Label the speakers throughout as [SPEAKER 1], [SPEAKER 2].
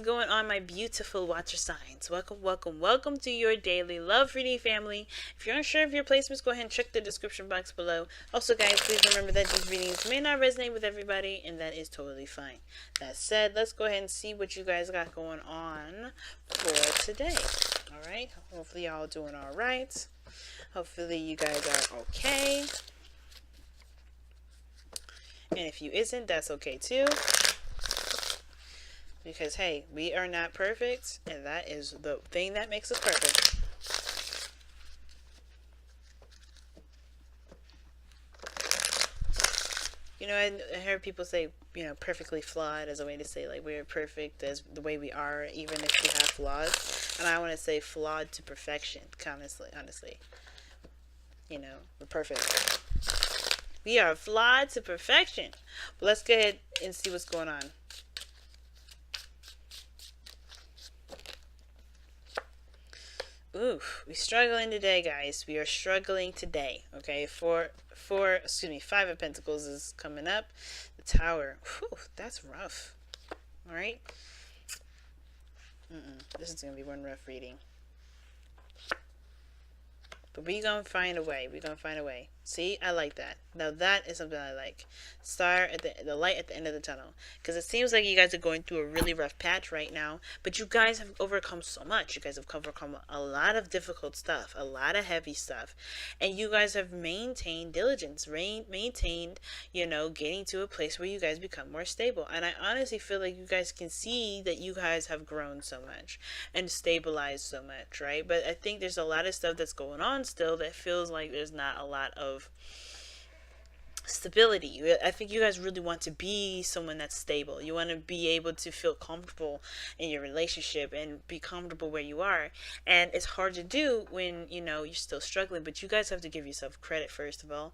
[SPEAKER 1] going on, my beautiful water signs? Welcome to your daily love reading, family. If you're unsure of your placements, go ahead and check the description box below. Also, guys, please remember that these readings may not resonate with everybody, and that is totally fine. That said, let's go ahead and see what you guys got going on for today. Alright, hopefully y'all doing alright. Hopefully you guys are okay. And if you isn't, that's okay too. Because, hey, we are not perfect, and that is the thing that makes us perfect. You know, I heard people say, you know, perfectly flawed as a way to say, like, we're perfect as the way we are, even if we have flaws. And I want to say flawed to perfection, honestly. You know, we're perfect. We are flawed to perfection. But let's go ahead and see what's going on. Ooh, we're struggling today, guys. We are struggling today. Okay, 5 of Pentacles is coming up. The Tower. Whew, that's rough. All right. This is gonna be one rough reading. But we're gonna find a way. See, I like that. Now that is something I like. Star at the light at the end of the tunnel. Because it seems like you guys are going through a really rough patch right now. But you guys have overcome so much. You guys have overcome a lot of difficult stuff. A lot of heavy stuff. And you guys have maintained diligence. Maintained, you know, getting to a place where you guys become more stable. And I honestly feel like you guys can see that you guys have grown so much. And stabilized so much, right? But I think there's a lot of stuff that's going on still that feels like there's not a lot of stability. I think you guys really want to be someone that's stable. You want to be able to feel comfortable in your relationship and be comfortable where you are. And it's hard to do when, you know, you're still struggling, but you guys have to give yourself credit, first of all.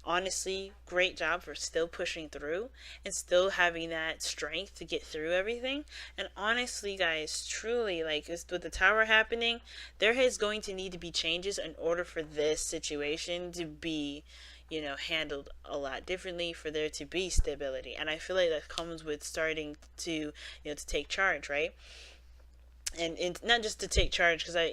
[SPEAKER 1] Honestly, great job for still pushing through and still having that strength to get through everything. And honestly, guys, truly, like, with the Tower happening, there is going to need to be changes in order for this situation to be, you know, handled a lot differently, for there to be stability. And I feel like that comes with starting to, you know, to take charge, right? And not just to take charge, because I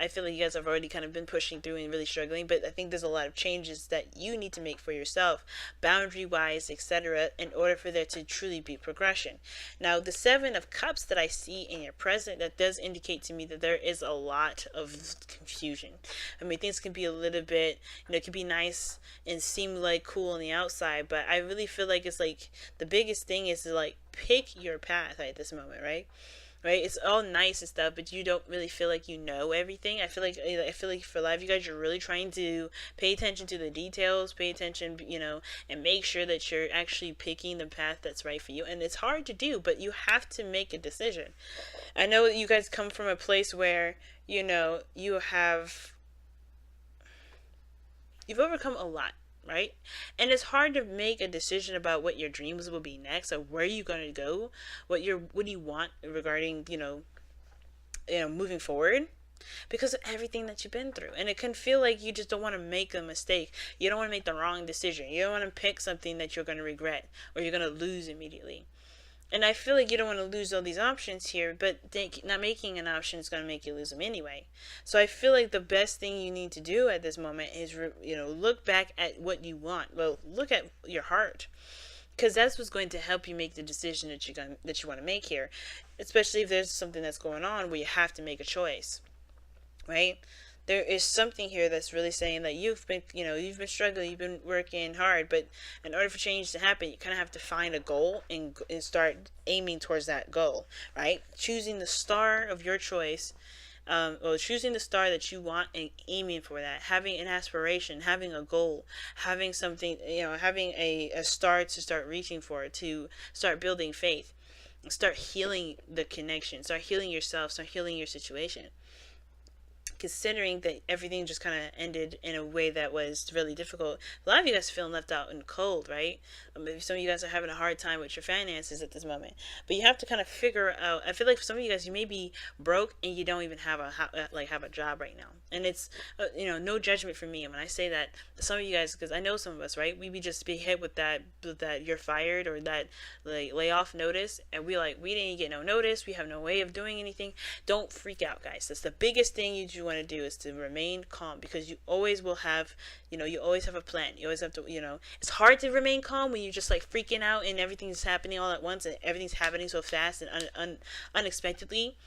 [SPEAKER 1] feel like you guys have already kind of been pushing through and really struggling, but I think there's a lot of changes that you need to make for yourself, boundary wise, etc., in order for there to truly be progression. Now, the 7 of Cups that I see in your present, that does indicate to me that there is a lot of confusion. I mean, things can be a little bit, you know, it can be nice and seem like cool on the outside, but I really feel like it's like the biggest thing is to, like, pick your path at this moment, right? Right, it's all nice and stuff, but you don't really feel like you know everything. I feel like for a lot of you guys, you're really trying to pay attention to the details, pay attention, you know, and make sure that you're actually picking the path that's right for you. And it's hard to do, but you have to make a decision. I know you guys come from a place where, you know, you've overcome a lot. Right? And it's hard to make a decision about what your dreams will be next, or where you're going to go, what do you want regarding, you know, moving forward, because of everything that you've been through. And it can feel like you just don't want to make a mistake. You don't want to make the wrong decision. You don't want to pick something that you're going to regret or you're going to lose immediately. And I feel like you don't want to lose all these options here, but not making an option is going to make you lose them anyway. So I feel like the best thing you need to do at this moment is, you know, look back at what you want. Well, look at your heart, because that's what's going to help you make the decision that you want to make here, especially if there's something that's going on where you have to make a choice, right? There is something here that's really saying that you've been struggling, you've been working hard, but in order for change to happen, you kind of have to find a goal and start aiming towards that goal, right? Choosing the star of your choice, choosing the star that you want and aiming for that, having an aspiration, having a goal, having something, you know, having a star to start reaching for, to start building faith, start healing the connection, start healing yourself, start healing your situation. considering that everything just kind of ended in a way that was really difficult. A lot of you guys are feeling left out in the cold, right? Maybe some of you guys are having a hard time with your finances at this moment, but you have to kind of figure out. I feel like for some of you guys, you may be broke and you don't even have have a job right now, and it's no judgment from me when I say that. Some of you guys, because I know some of us, right? We just be hit with that you're fired or that like layoff notice, and we didn't get no notice. We have no way of doing anything. Don't freak out, guys. That's the biggest thing you do want to do, is to remain calm, because you always will have, you always have a plan. You always have to, it's hard to remain calm when you're just like freaking out and everything's happening all at once and everything's happening so fast and unexpectedly.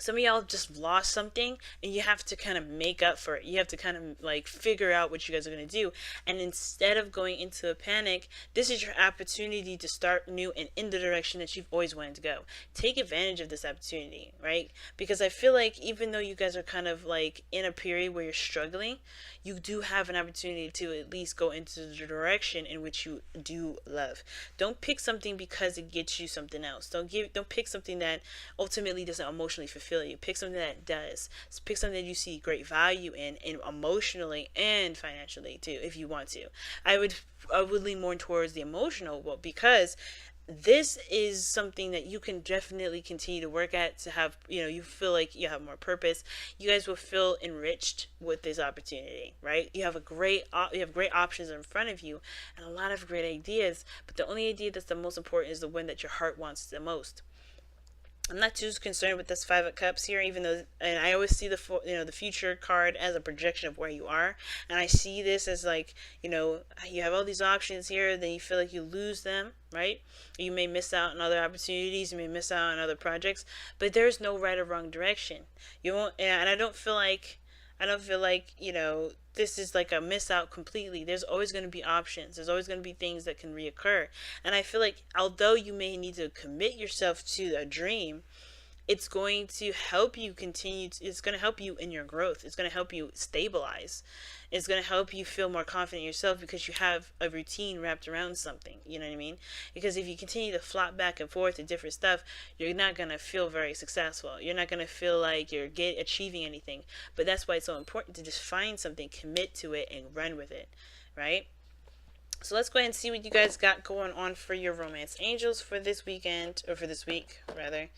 [SPEAKER 1] Some of y'all just lost something and you have to kind of make up for it. You have to kind of like figure out what you guys are going to do. And instead of going into a panic, this is your opportunity to start new and in the direction that you've always wanted to go. Take advantage of this opportunity, right? Because I feel like even though you guys are kind of like in a period where you're struggling, you do have an opportunity to at least go into the direction in which you do love. Don't pick something because it gets you something else. Don't pick something that ultimately doesn't emotionally fulfill you. Pick something that does. Pick something that you see great value in emotionally and financially too, if you want to. I would lean more towards the emotional, well, because this is something that you can definitely continue to work at, to have, you feel like you have more purpose. You guys will feel enriched with this opportunity, right? You have great options in front of you and a lot of great ideas, but the only idea that's the most important is the one that your heart wants the most. I'm not too concerned with this Five of Cups here, even though, and I always see the future card as a projection of where you are, and I see this as like, you have all these options here, then you feel like you lose them, right? You may miss out on other opportunities, you may miss out on other projects, but there's no right or wrong direction. You won't, and I don't feel like, this is like a miss out completely. There's always going to be options. There's always going to be things that can reoccur. And I feel like although you may need to commit yourself to a dream, it's going to help you it's going to help you in your growth. It's going to help you stabilize. It's going to help you feel more confident in yourself because you have a routine wrapped around something. You know what I mean? Because if you continue to flop back and forth to different stuff, you're not going to feel very successful. You're not going to feel like you're achieving anything. But that's why it's so important to just find something, commit to it, and run with it, right? So let's go ahead and see what you guys got going on for your romance angels for this weekend, or for this week, rather.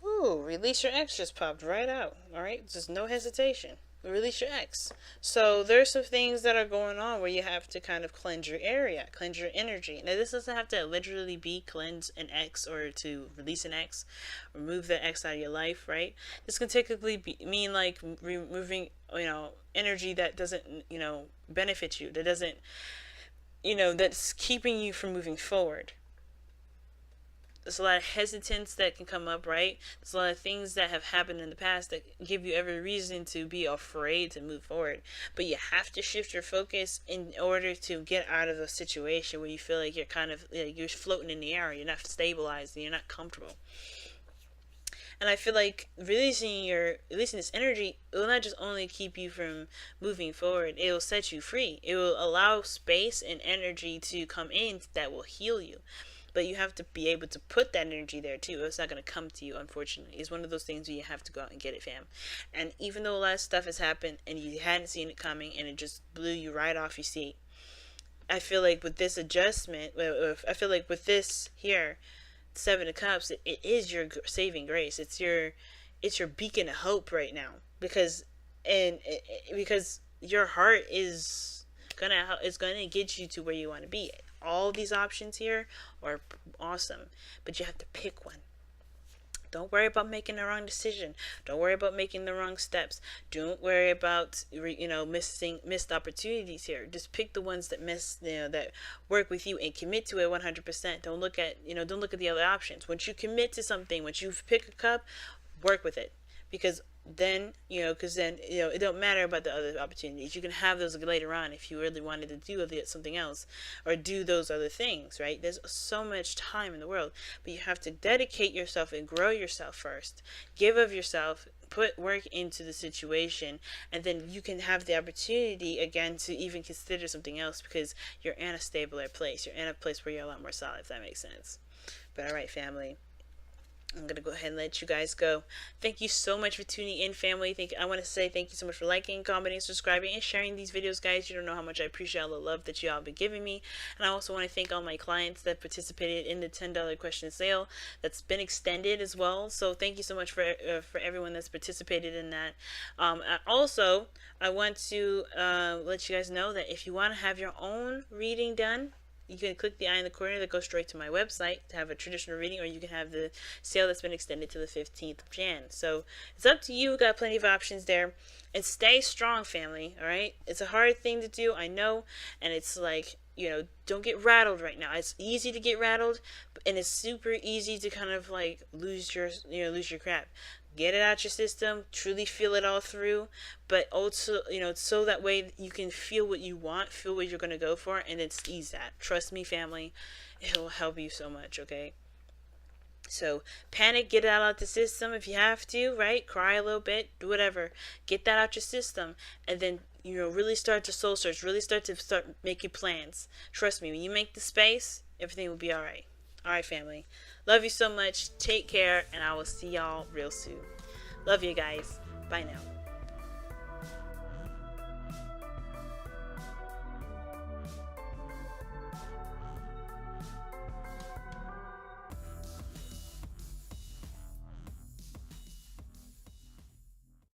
[SPEAKER 1] Ooh, release your ex just popped right out. Alright, just no hesitation. Release your ex. So there's some things that are going on where you have to kind of cleanse your area, cleanse your energy. Now this doesn't have to literally be cleanse an ex or to release an ex, remove the ex out of your life, right? This can typically mean like removing, energy that doesn't, benefit you, that doesn't, that's keeping you from moving forward. There's a lot of hesitance that can come up, right? There's a lot of things that have happened in the past that give you every reason to be afraid to move forward. But you have to shift your focus in order to get out of a situation where you feel like you're kind of, you're floating in the air, you're not stabilized, and you're not comfortable. And I feel like releasing this energy, it will not just only keep you from moving forward, it will set you free. It will allow space and energy to come in that will heal you. But you have to be able to put that energy there too. It's not going to come to you, unfortunately. It's one of those things where you have to go out and get it, fam. And even though a lot of stuff has happened and you hadn't seen it coming and it just blew you right off your seat, I feel like with this adjustment, I feel like with this here, Seven of Cups, it is your saving grace. It's your beacon of hope right now, because your heart is gonna get you to where you want to be. All these options here are awesome, but you have to pick one. Don't worry about making the wrong decision. Don't worry about making the wrong steps. Don't worry about missed opportunities here. Just pick the ones that that work with you and commit to it 100%. Don't look at the other options. Once you commit to something, once you pick a cup, work with it, because then it don't matter about the other opportunities. You can have those later on if you really wanted to do something else or do those other things, right? There's so much time in the world, but you have to dedicate yourself and grow yourself first. Give of yourself, put work into the situation, and then you can have the opportunity again to even consider something else, because you're in a stabler place. You're in a place where you're a lot more solid, if that makes sense. But all right, family. I'm gonna go ahead and let you guys go. Thank you so much for tuning in, family. I want to say thank you so much for liking, commenting, subscribing, and sharing these videos, guys. You don't know how much I appreciate all the love that y'all been giving me. And I also want to thank all my clients that participated in the $10 question sale that's been extended as well. So thank you so much for everyone that's participated in that. I want to let you guys know that if you want to have your own reading done, you can click the eye in the corner that goes straight to my website to have a traditional reading, or you can have the sale that's been extended to the 15th of Jan. So it's up to you. Got plenty of options there. And stay strong, family. All right? It's a hard thing to do, I know. And it's like, you know, don't get rattled right now. It's easy to get rattled, and it's super easy to kind of like lose your crap. Get it out your system, truly feel it all through, but also, you know, so that way you can feel what you want, feel what you're going to go for, and then ease that. Trust me, family, it'll help you so much, okay? So panic, get it out the system if you have to, right? Cry a little bit, do whatever. Get that out your system, and then, you know, really start to soul search, really start making plans. Trust me, when you make the space, everything will be all right. All right, family. Love you so much. Take care, and I will see y'all real soon. Love you guys. Bye now.